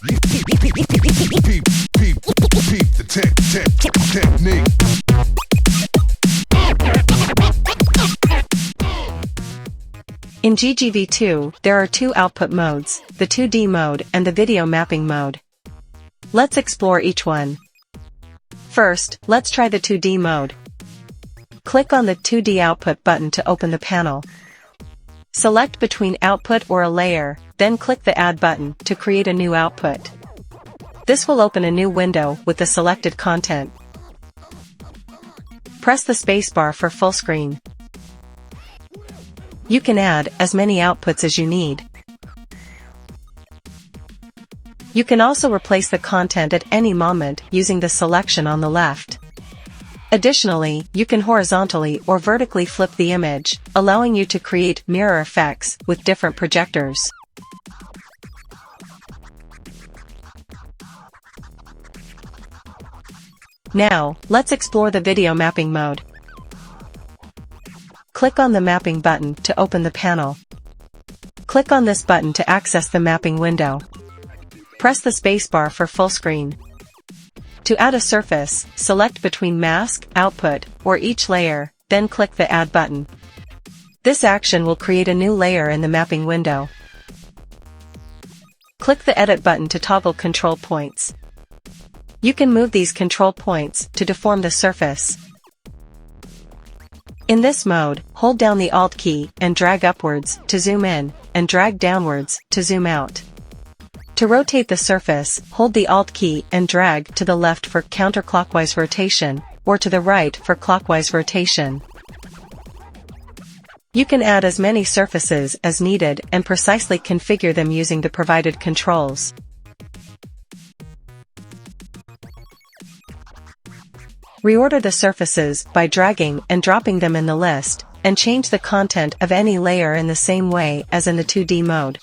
Peep the technique. In GGV2, there are two output modes, the 2D mode and the video mapping mode. Let's explore each one. First, let's try the 2D mode. Click on the 2D output button to open the panel. Select between output or a layer, then click the Add button to create a new output. This will open a new window with the selected content. Press the spacebar for full screen. You can add as many outputs as you need. You can also replace the content at any moment using the selection on the left. Additionally, you can horizontally or vertically flip the image, allowing you to create mirror effects with different projectors. Now, let's explore the video mapping mode. Click on the mapping button to open the panel. Click on this button to access the mapping window. Press the spacebar for full screen. To add a surface, select between mask, output, or each layer, then click the Add button. This action will create a new layer in the mapping window. Click the Edit button to toggle control points. You can move these control points to deform the surface. In this mode, hold down the Alt key and drag upwards to zoom in, and drag downwards to zoom out. To rotate the surface, hold the Alt key and drag to the left for counterclockwise rotation, or to the right for clockwise rotation. You can add as many surfaces as needed and precisely configure them using the provided controls. Reorder the surfaces by dragging and dropping them in the list, and change the content of any layer in the same way as in the 2D mode.